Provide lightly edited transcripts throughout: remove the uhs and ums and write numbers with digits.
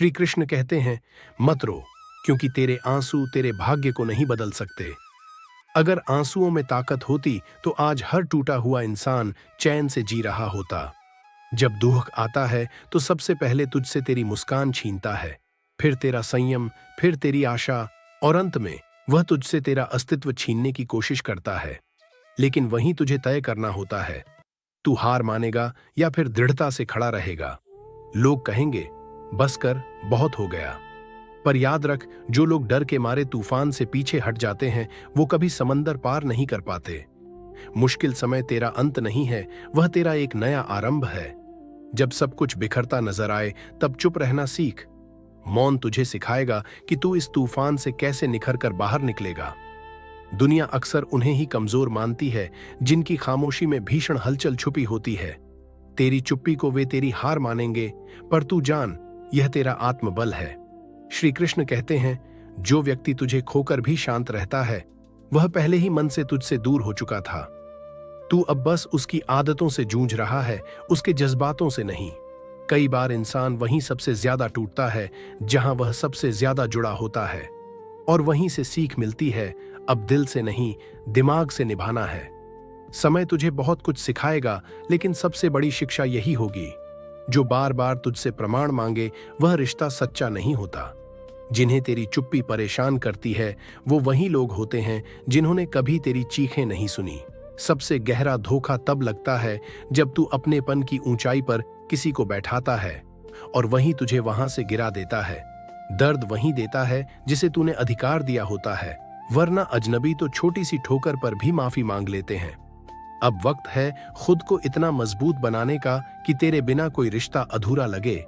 श्री कृष्ण कहते हैं, मत रो, क्योंकि तेरे आंसू तेरे भाग्य को नहीं बदल सकते। अगर आंसुओं में ताकत होती तो आज हर टूटा हुआ इंसान चैन से जी रहा होता। जब दुख आता है तो सबसे पहले तुझसे तेरी मुस्कान छीनता है, फिर तेरा संयम, फिर तेरी आशा, और अंत में वह तुझसे तेरा अस्तित्व छीनने की कोशिश करता है। लेकिन वहीं तुझे तय करना होता है, तू हार मानेगा या फिर दृढ़ता से खड़ा रहेगा। लोग कहेंगे, बस कर, बहुत हो गया। पर याद रख, जो लोग डर के मारे तूफान से पीछे हट जाते हैं, वो कभी समंदर पार नहीं कर पाते। मुश्किल समय तेरा अंत नहीं है, वह तेरा एक नया आरंभ है। जब सब कुछ बिखरता नजर आए, तब चुप रहना सीख। मौन तुझे सिखाएगा कि तू इस तूफान से कैसे निखर कर बाहर निकलेगा। दुनिया अक्सर उन्हें ही कमजोर मानती है जिनकी खामोशी में भीषण हलचल छुपी होती है। तेरी चुप्पी को वे तेरी हार मानेंगे, पर तू जान, यह तेरा आत्मबल है। श्री कृष्ण कहते हैं, जो व्यक्ति तुझे खोकर भी शांत रहता है, वह पहले ही मन से तुझसे दूर हो चुका था। तू अब बस उसकी आदतों से जूझ रहा है, उसके जज्बातों से नहीं। कई बार इंसान वहीं सबसे ज्यादा टूटता है जहां वह सबसे ज्यादा जुड़ा होता है, और वहीं से सीख मिलती है, अब दिल से नहीं, दिमाग से निभाना है। समय तुझे बहुत कुछ सिखाएगा, लेकिन सबसे बड़ी शिक्षा यही होगी, जो बार बार तुझसे प्रमाण मांगे वह रिश्ता सच्चा नहीं होता। जिन्हें तेरी चुप्पी परेशान करती है, वो वही लोग होते हैं जिन्होंने कभी तेरी चीखें नहीं सुनी। सबसे गहरा धोखा तब लगता है जब तू अपनेपन की ऊंचाई पर किसी को बैठाता है और वहीं तुझे वहां से गिरा देता है। दर्द वहीं देता है जिसे तूने अधिकार दिया होता है, वरना अजनबी तो छोटी सी ठोकर पर भी माफी मांग लेते हैं। अब वक्त है खुद को इतना मजबूत बनाने का कि तेरे बिना कोई रिश्ता अधूरा लगे,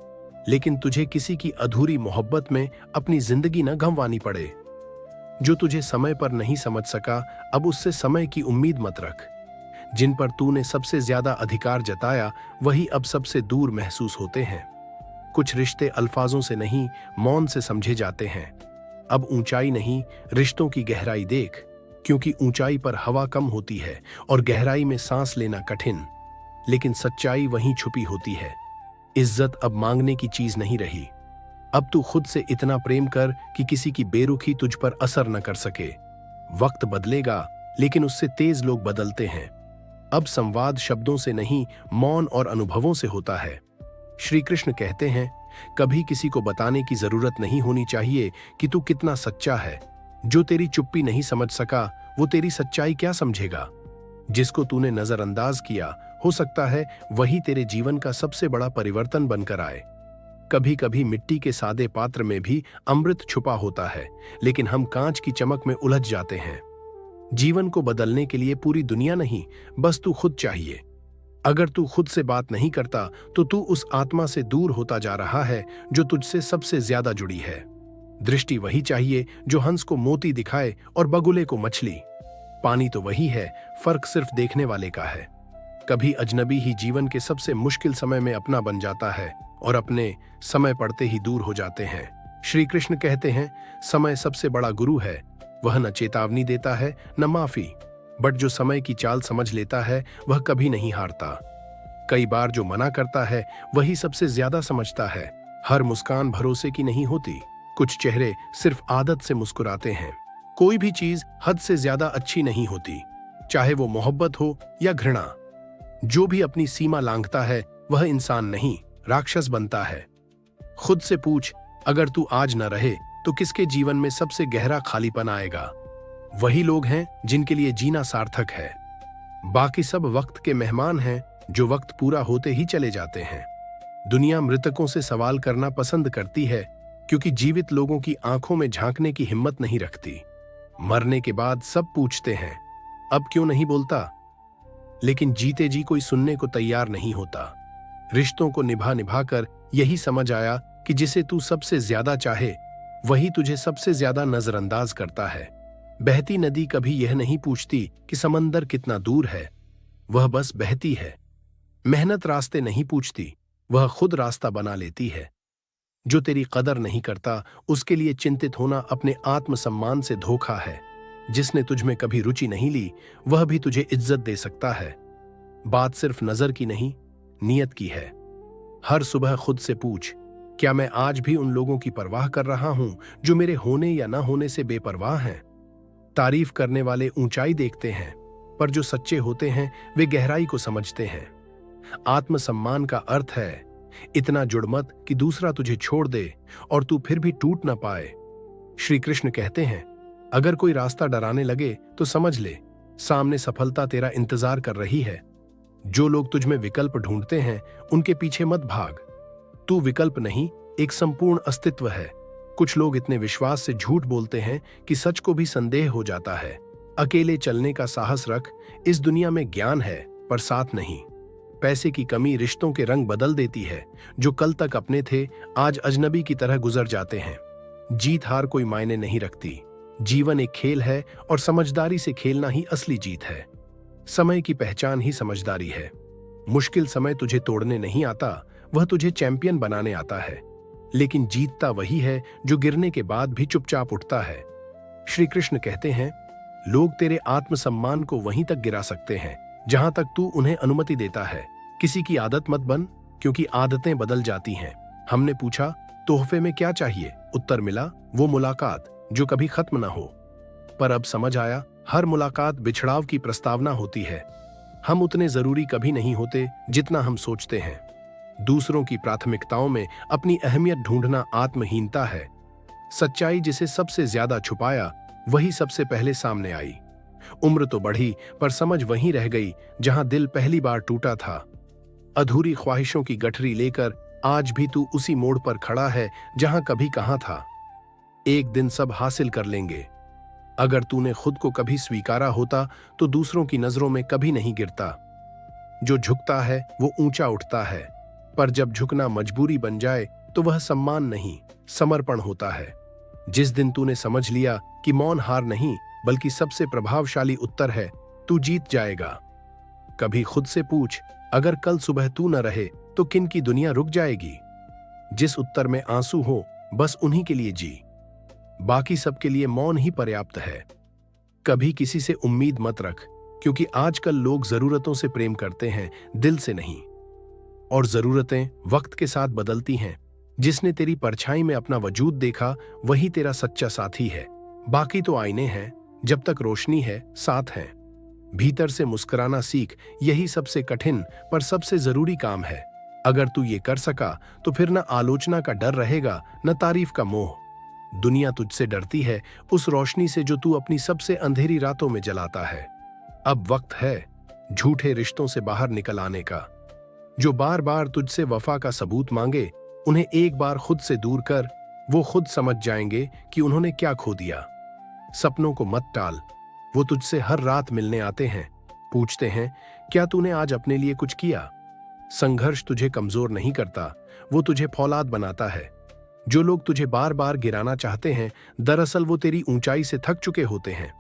लेकिन तुझे किसी की अधूरी मोहब्बत में अपनी जिंदगी न गंवानी पड़े। जो तुझे समय पर नहीं समझ सका, अब उससे समय की उम्मीद मत रख। जिन पर तूने सबसे ज्यादा अधिकार जताया, वही अब सबसे दूर महसूस होते हैं। कुछ रिश्ते अल्फाजों से नहीं, मौन से समझे जाते हैं। अब ऊंचाई नहीं, रिश्तों की गहराई देख, क्योंकि ऊंचाई पर हवा कम होती है और गहराई में सांस लेना कठिन, लेकिन सच्चाई वहीं छुपी होती है। इज्जत अब मांगने की चीज नहीं रही। अब तू खुद से इतना प्रेम कर कि किसी की बेरुखी तुझ पर असर न कर सके। वक्त बदलेगा, लेकिन उससे तेज लोग बदलते हैं। अब संवाद शब्दों से नहीं, मौन और अनुभवों से होता है। श्री कृष्ण कहते हैं, कभी किसी को बताने की जरूरत नहीं होनी चाहिए कि तू कितना सच्चा है। जो तेरी चुप्पी नहीं समझ सका, वो तेरी सच्चाई क्या समझेगा। जिसको तूने नजरअंदाज किया, हो सकता है वही तेरे जीवन का सबसे बड़ा परिवर्तन बनकर आए। कभी कभी मिट्टी के सादे पात्र में भी अमृत छुपा होता है, लेकिन हम कांच की चमक में उलझ जाते हैं। जीवन को बदलने के लिए पूरी दुनिया नहीं, बस तू खुद चाहिए। अगर तू खुद से बात नहीं करता, तो तू उस आत्मा से दूर होता जा रहा है जो तुझसे सबसे ज्यादा जुड़ी है। दृष्टि वही चाहिए जो हंस को मोती दिखाए और बगुले को मछली। पानी तो वही है, फर्क सिर्फ देखने वाले का है। कभी अजनबी ही जीवन के सबसे मुश्किल समय में अपना बन जाता है, और अपने समय पड़ते ही दूर हो जाते हैं। श्री कृष्ण कहते हैं, समय सबसे बड़ा गुरु है। वह न चेतावनी देता है, न माफी, बट जो समय की चाल समझ लेता है, वह कभी नहीं हारता। कई बार जो मना करता है, वही सबसे ज्यादा समझता है। हर मुस्कान भरोसे की नहीं होती। कुछ चेहरे सिर्फ आदत से मुस्कुराते हैं। कोई भी चीज हद से ज्यादा अच्छी नहीं होती, चाहे वो मोहब्बत हो या घृणा। जो भी अपनी सीमा लांघता है, वह इंसान नहीं, राक्षस बनता है। खुद से पूछ, अगर तू आज न रहे तो किसके जीवन में सबसे गहरा खालीपन आएगा। वही लोग हैं जिनके लिए जीना सार्थक है। बाकी सब वक्त के मेहमान हैं जो वक्त पूरा होते ही चले जाते हैं। दुनिया मृतकों से सवाल करना पसंद करती है, क्योंकि जीवित लोगों की आंखों में झांकने की हिम्मत नहीं रखती। मरने के बाद सब पूछते हैं, अब क्यों नहीं बोलता, लेकिन जीते जी कोई सुनने को तैयार नहीं होता। रिश्तों को निभा निभा कर यही समझ आया कि जिसे तू सबसे ज्यादा चाहे, वही तुझे सबसे ज्यादा नजरअंदाज करता है। बहती नदी कभी यह नहीं पूछती कि समंदर कितना दूर है, वह बस बहती है। मेहनत रास्ते नहीं पूछती, वह खुद रास्ता बना लेती है। जो तेरी कदर नहीं करता, उसके लिए चिंतित होना अपने आत्मसम्मान से धोखा है। जिसने तुझ में कभी रुचि नहीं ली, वह भी तुझे इज्जत दे सकता है। बात सिर्फ नजर की नहीं, नियत की है। हर सुबह खुद से पूछ, क्या मैं आज भी उन लोगों की परवाह कर रहा हूं जो मेरे होने या न होने से बेपरवाह हैं? तारीफ करने वाले ऊंचाई देखते हैं, पर जो सच्चे होते हैं वे गहराई को समझते हैं। आत्मसम्मान का अर्थ है इतना जुड़ मत कि दूसरा तुझे छोड़ दे और तू फिर भी टूट ना पाए। श्री कृष्ण कहते हैं, अगर कोई रास्ता डराने लगे तो समझ ले, सामने सफलता तेरा इंतजार कर रही है। जो लोग तुझ में विकल्प ढूंढते हैं उनके पीछे मत भाग। तू विकल्प नहीं, एक संपूर्ण अस्तित्व है। कुछ लोग इतने विश्वास से झूठ बोलते हैं कि सच को भी संदेह हो जाता है। अकेले चलने का साहस रख। इस दुनिया में ज्ञान है पर साथ नहीं। पैसे की कमी रिश्तों के रंग बदल देती है। जो कल तक अपने थे आज अजनबी की तरह गुजर जाते हैं। जीत हार कोई मायने नहीं रखती। जीवन एक खेल है और समझदारी से खेलना ही असली जीत है। समय की पहचान ही समझदारी है। मुश्किल समय तुझे तोड़ने नहीं आता, वह तुझे चैंपियन बनाने आता है। लेकिन जीतता वही है जो गिरने के बाद भी चुपचाप उठता है। श्री कृष्ण कहते हैं, लोग तेरे आत्मसम्मान को वहीं तक गिरा सकते हैं जहां तक तू उन्हें अनुमति देता है। किसी की आदत मत बन, क्योंकि आदतें बदल जाती हैं। हमने पूछा, तोहफे में क्या चाहिए? उत्तर मिला, वो मुलाकात जो कभी खत्म ना हो। पर अब समझ आया, हर मुलाकात बिछड़ाव की प्रस्तावना होती है। हम उतने जरूरी कभी नहीं होते जितना हम सोचते हैं। दूसरों की प्राथमिकताओं में अपनी अहमियत ढूंढना आत्महीनता है। सच्चाई जिसे सबसे ज्यादा छुपाया वही सबसे पहले सामने आई। उम्र तो बढ़ी पर समझ वहीं रह गई जहां दिल पहली बार टूटा था। अधूरी ख्वाहिशों की गठरी लेकर आज भी तू उसी मोड़ पर खड़ा है जहां कभी कहां था। एक दिन सब हासिल कर लेंगे। अगर तूने खुद को कभी स्वीकारा होता तो दूसरों की नजरों में कभी नहीं गिरता। जो झुकता है वो ऊंचा उठता है, पर जब झुकना मजबूरी बन जाए तो वह सम्मान नहीं, समर्पण होता है। जिस दिन तूने समझ लिया कि मौन हार नहीं बल्कि सबसे प्रभावशाली उत्तर है, तू जीत जाएगा। कभी खुद से पूछ, अगर कल सुबह तू न रहे तो किन की दुनिया रुक जाएगी? जिस उत्तर में आंसू हो बस उन्हीं के लिए जी। बाकी सबके लिए मौन ही पर्याप्त है। कभी किसी से उम्मीद मत रख, क्योंकि आजकल लोग जरूरतों से प्रेम करते हैं, दिल से नहीं। और जरूरतें वक्त के साथ बदलती हैं। जिसने तेरी परछाई में अपना वजूद देखा वही तेरा सच्चा साथी है। बाकी तो आईने हैं, जब तक रोशनी है साथ हैं। भीतर से मुस्कुराना सीख, यही सबसे कठिन पर सबसे जरूरी काम है। अगर तू ये कर सका तो फिर न आलोचना का डर रहेगा न तारीफ का मोह। दुनिया तुझसे डरती है उस रोशनी से जो तू अपनी सबसे अंधेरी रातों में जलाता है। अब वक्त है झूठे रिश्तों से बाहर निकल आने का। जो बार बार तुझसे वफा का सबूत मांगे, उन्हें एक बार खुद से दूर कर। वो खुद समझ जाएंगे कि उन्होंने क्या खो दिया। सपनों को मत टाल, वो तुझसे हर रात मिलने आते हैं। पूछते हैं, क्या तूने आज अपने लिए कुछ किया? संघर्ष तुझे कमजोर नहीं करता, वो तुझे फौलाद बनाता है। जो लोग तुझे बार बार गिराना चाहते हैं, दरअसल वो तेरी ऊंचाई से थक चुके होते हैं।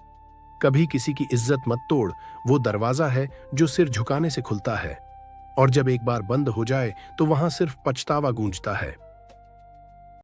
कभी किसी की इज्जत मत तोड़, वो दरवाजा है जो सिर झुकाने से खुलता है। और जब एक बार बंद हो जाए तो वहां सिर्फ पछतावा गूंजता है।